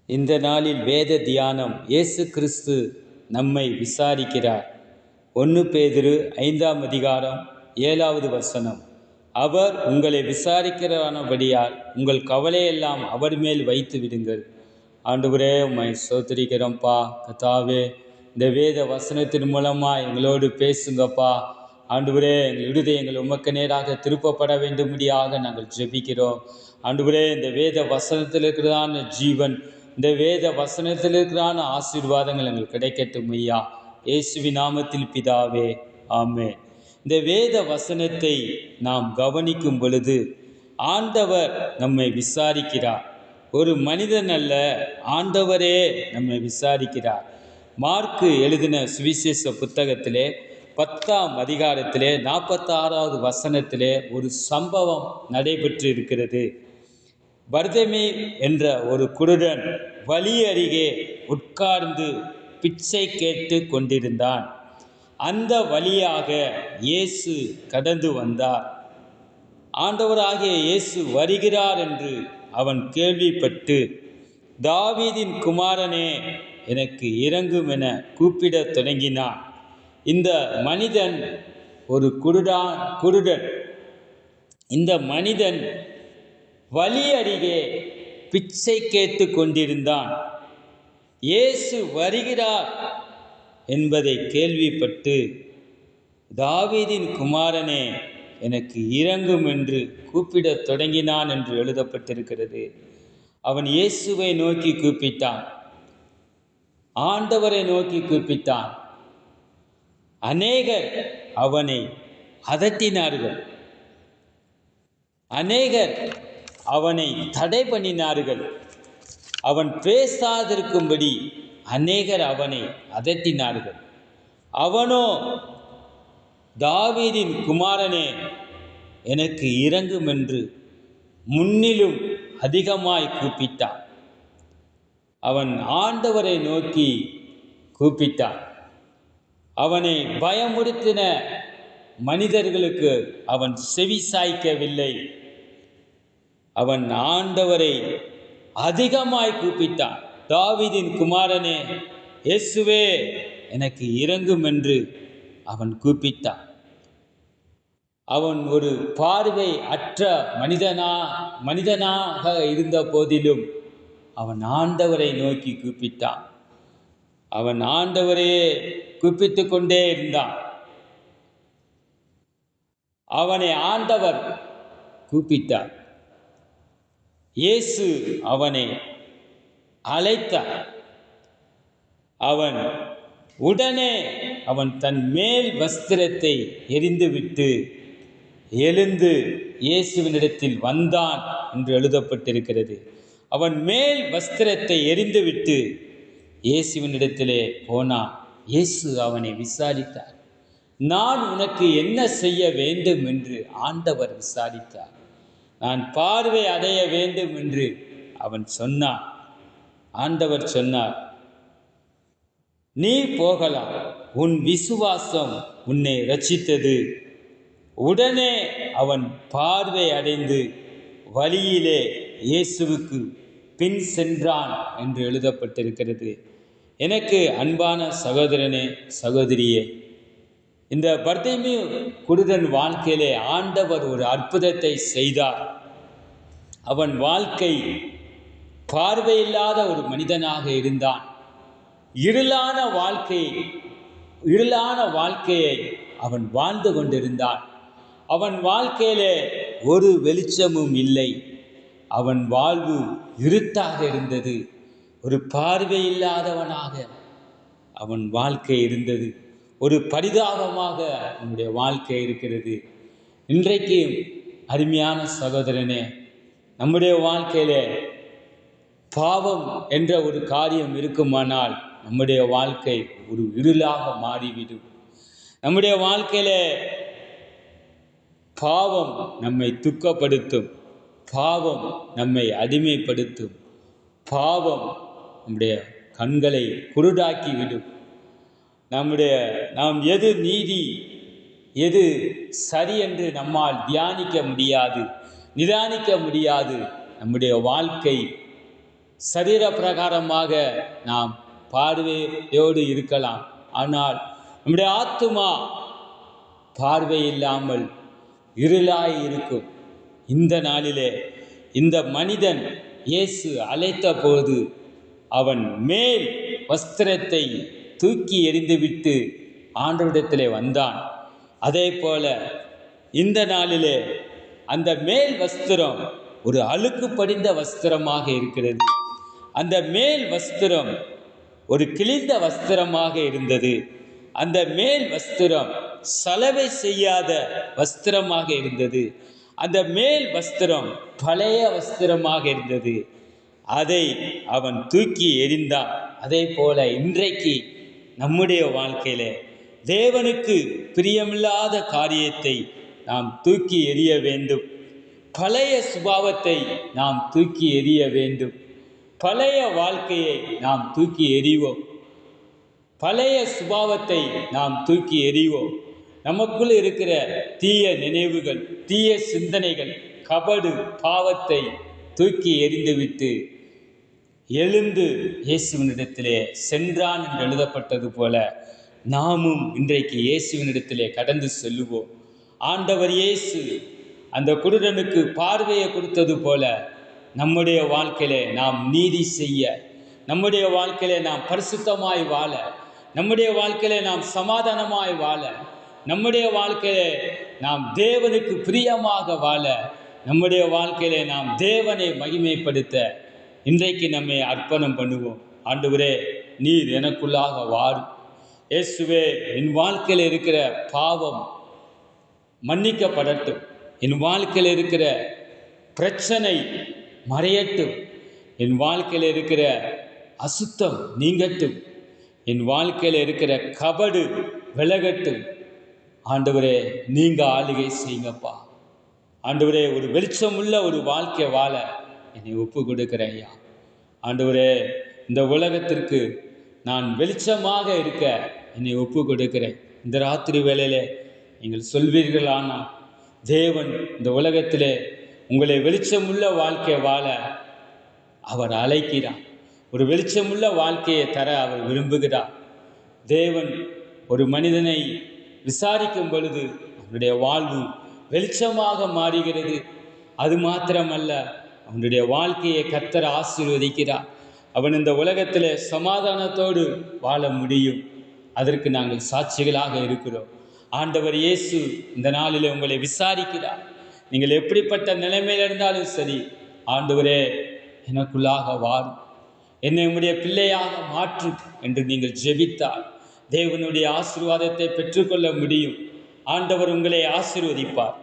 இந்த நாளில் வேத தியானம். இயேசு கிறிஸ்து நம்மை விசாரிக்கிறார். 1 பேதுரு 5ஆம் அதிகாரம் 7வது வசனம். அவர் உங்களை விசாரிக்கிறானபடியால் உங்கள் கவலையெல்லாம் அவர் மேல் வைத்து விடுங்கள். ஆண்டவரே, உம்மை ஸ்தோத்திரிக்கிறோம்ப்பா. கர்த்தாவே, இந்த வேத வசனத்தின் மூலமாக எங்களோடு பேசுங்கப்பா. ஆண்டவரே, எங்கள் இருதயங்கள் உமக்கு நேராக திருப்பப்பட வேண்டும்படியாக நாங்கள் ஜெபிக்கிறோம். ஆண்டவரே, இந்த வேத வசனத்தில் இருக்கிறதான ஜீவன், இந்த வேத வசனத்தில் இருக்கிறான ஆசீர்வாதங்கள் எங்களுக்கு கிடைக்கட்டும் ஐயா. இயேசுவின் நாமத்தில் பிதாவே, ஆமென். இந்த வேத வசனத்தை நாம் கவனிக்கும் பொழுது ஆண்டவர் நம்மை விசாரிக்கிறார். ஒரு மனிதன் அல்ல, ஆண்டவரே நம்மை விசாரிக்கிறார். மார்க்கு எழுதின சுவிசேஷ புத்தகத்திலே 10ஆம் அதிகாரத்திலே 46வது வசனத்திலே ஒரு சம்பவம் நடைபெற்று இருக்கிறது. பர்தேமி என்ற ஒரு குருடன் வழி அருகே உட்கார்ந்து பிச்சை கேட்டு கொண்டிருந்தான். அந்த வழியாக இயேசு கடந்து வந்தார். ஆண்டவராகிய இயேசு வருகிறார் என்று அவன் கேள்விப்பட்டு, தாவீதின் குமாரனே, எனக்கு இரங்கும் என கூப்பிடத் தொடங்கினான். இந்த மனிதன் ஒரு குருடன். இந்த மனிதன் வழி அருகே பிச்சை கேட்டு கொண்டிருந்தான். இயேசு வருகிறார் என்பதை கேள்விப்பட்டு, தாவீதின் குமாரனே, எனக்கு இரங்கும் என்று கூப்பிடத் தொடங்கினான் என்று எழுதப்பட்டிருக்கிறது. அவன் இயேசுவை நோக்கி கூப்பிட்டான், ஆண்டவரை நோக்கி கூப்பிட்டான். அநேகர் அவனை அதட்டினார்கள், அநேகர் அவனை தடை பண்ணினார்கள். அவன் பேசாதிருக்கும்படி அநேகர் அவனை அதட்டினார்கள். அவனோ, தாவீதின் குமாரனே, எனக்கு இரங்கும் என்று முன்னிலும் அதிகமாய் கூப்பிட்டான். அவன் ஆண்டவரை நோக்கி கூப்பிட்டான். அவனை பயமுறுத்தின மனிதர்களுக்கு அவன் செவி சாய்க்கவில்லை. அவன் ஆண்டவரை அதிகமாய் கூப்பிட்டான். தாவீதின் குமாரனே, இயேசுவே, எனக்கு இரங்கும் என்று அவன் கூப்பிட்டான். அவன் ஒரு பார்வை அற்ற மனிதனாக இருந்த போதிலும் அவன் ஆண்டவரை நோக்கி கூப்பிட்டான். அவன் ஆண்டவரையே கூப்பிட்டு கொண்டே இருந்தான். அவனை ஆண்டவர் கூப்பிட்டார். இயேசு அவனை அழைத்தார். உடனே அவன் தன் மேல் வஸ்திரத்தை எறிந்துவிட்டு எழுந்து இயேசுவினிடத்தில் வந்தான் என்று எழுதப்பட்டிருக்கிறது. அவன் மேல் வஸ்திரத்தை எறிந்துவிட்டு இயேசுவினிடத்திலே போனான். இயேசு அவனை விசாரித்தார். நான் உனக்கு என்ன செய்ய வேண்டும் என்று ஆண்டவர் விசாரித்தார். நான் பார்வை அடைய வேண்டும் என்று அவன் சொன்னான். ஆண்டவர் சொன்னார், நீ போகலாம், உன் விசுவாசம் உன்னை இரட்சித்தது. உடனே அவன் பார்வை அடைந்து வழியிலே இயேசுவுக்கு பின் சென்றான் என்று எழுதப்பட்டிருக்கிறது. எனக்கு அன்பான சகோதரனே, சகோதரியே, இந்த பர்தேமி குருடன் வாழ்க்கையிலே ஆண்டவர் ஒரு அற்புதத்தை செய்தார். அவன் வாழ்க்கை பார்வையில்லாத ஒரு மனிதனாக இருந்தான். இருளான வாழ்க்கையை அவன் வாழ்ந்து கொண்டிருந்தான். அவன் வாழ்க்கையிலே ஒரு வெளிச்சமும் இல்லை. அவன் வாழ்வு இருட்டாக இருந்தது. ஒரு பார்வையில்லாதவனாக அவன் வாழ்க்கை இருந்தது. ஒரு பரிதாபமாக நம்முடைய வாழ்க்கை இருக்கிறது. இன்றைக்கு அருமையான சகோதரனே, நம்முடைய வாழ்க்கையிலே பாவம் என்ற ஒரு காரியம் இருக்குமானால் நம்முடைய வாழ்க்கை ஒரு இருளாக மாறிவிடும். நம்முடைய வாழ்க்கையிலே பாவம் நம்மை துக்கப்படுத்தும். பாவம் நம்மை அடிமைப்படுத்தும். பாவம் நம்முடைய கண்களை குருடாக்கிவிடும். நாம் எது நீதி, எது சரி என்று நம்மால் தியானிக்க முடியாது, நிதானிக்க முடியாது. நம்முடைய வாழ்க்கை சரீர பிரகாரமாக நாம் பார்வையோடு இருக்கலாம். ஆனால் நம்முடைய ஆத்துமா பார்வை இல்லாமல் இருளாய் இருக்கும். இந்த நாளிலே இந்த மனிதன் இயேசு அழைத்த போது அவன் மேல் வஸ்திரத்தை தூக்கி எறிந்துவிட்டு ஆண்டவரிடத்திலே வந்தான். அதே போல இந்த நாளிலே அந்த மேல் வஸ்திரம் ஒரு அழுக்கு படிந்த வஸ்திரமாக இருக்கிறது. அந்த மேல் வஸ்திரம் ஒரு கிழிந்த வஸ்திரமாக இருந்தது. அந்த மேல் வஸ்திரம் சலவை செய்யாத வஸ்திரமாக இருந்தது. அந்த மேல் வஸ்திரம் பழைய வஸ்திரமாக இருந்தது. அதை அவன் தூக்கி எறிந்தான். அதே போல இன்றைக்கு நம்முடைய வாழ்க்கையில தேவனுக்கு பிரியமில்லாத காரியத்தை நாம் தூக்கி எறிய வேண்டும். பழைய சுபாவத்தை நாம் தூக்கி எறிய வேண்டும். பழைய வாழ்க்கையை நாம் தூக்கி எறிவோம். பழைய சுபாவத்தை நாம் தூக்கி எறிவோம். நமக்குள் இருக்கிற தீய நினைவுகள், தீய சிந்தனைகள், கபடு, பாவத்தை தூக்கி எறிந்துவிட்டு எழுந்து இயேசுவினிடத்திலே சென்றான் என்று எழுதப்பட்டது போல நாமும் இன்றைக்கு இயேசுவினிடத்திலே கடந்து செல்லுவோம். ஆண்டவர் இயேசு அந்த குருடனுக்கு பார்வையை கொடுத்தது போல நம்முடைய வாழ்க்கையிலே நாம் நீதி செய்ய, நம்முடைய வாழ்க்கையிலே நாம் பரிசுத்தமாய் வாழ, நம்முடைய வாழ்க்கையிலே நாம் சமாதானமாய் வாழ, நம்முடைய வாழ்க்கையிலே நாம் தேவனுக்கு பிரியமாக வாழ, நம்முடைய வாழ்க்கையிலே நாம் தேவனை மகிமைப்படுத்த இன்றைக்கு நம்மை அர்ப்பணம் பண்ணுவோம். ஆண்டவரே, நீர் எனக்குள்ளாக வாரும். இயேசுவே, என் வாழ்க்கையில் இருக்கிற பாவம் மன்னிக்கப்படட்டும். என் வாழ்க்கையில் இருக்கிற பிரச்சனை மறையட்டும். என் வாழ்க்கையில் இருக்கிற அசுத்தம் நீங்கட்டும். என் வாழ்க்கையில் இருக்கிற கபடு விலகட்டும். ஆண்டவரே, நீங்க ஆளுகை செய்யுங்கப்பா. ஆண்டவரே, ஒரு வெளிச்சமுள்ள ஒரு வாழ்க்கை வாழ என்னை ஒப்பு கொடுக்கிறேன் ஐயா. ஆண்டவரே, இந்த உலகத்திற்கு நான் வெளிச்சமாக இருக்க என்னை ஒப்பு கொடுக்கிறேன். இந்த ராத்திரி வேளையிலே நீங்கள் சொல்வீர்களானால் தேவன் இந்த உலகத்திலே உங்களை வெளிச்சமுள்ள வாழ்க்கை வாழ அவர் அழைக்கிறார். ஒரு வெளிச்சமுள்ள வாழ்க்கையை தர அவர் விரும்புகிறார். தேவன் ஒரு மனிதனை விசாரிக்கும் பொழுது அவனுடைய வாழ்வு வெளிச்சமாக மாறுகிறது. அது மாத்திரமல்ல, அவனுடைய வாழ்க்கையை கர்த்தர் ஆசீர்வதிக்கிறார். அவன் இந்த உலகத்தில் சமாதானத்தோடு வாழ முடியும். அதற்கு நாங்கள் சாட்சிகளாக இருக்கிறோம். ஆண்டவர் இயேசு இந்த நாளில் உங்களை விசாரிக்கிறார். நீங்கள் எப்படிப்பட்ட நிலைமையில் இருந்தாலும் சரி, ஆண்டவரே எனக்குள்ளாக வாரும், என்னை உம்முடைய பிள்ளையாக மாற்று என்று நீங்கள் ஜெபித்தால் தேவனுடைய ஆசீர்வாதத்தை பெற்றுக்கொள்ள முடியும். ஆண்டவர் உங்களை ஆசீர்வதிப்பார்.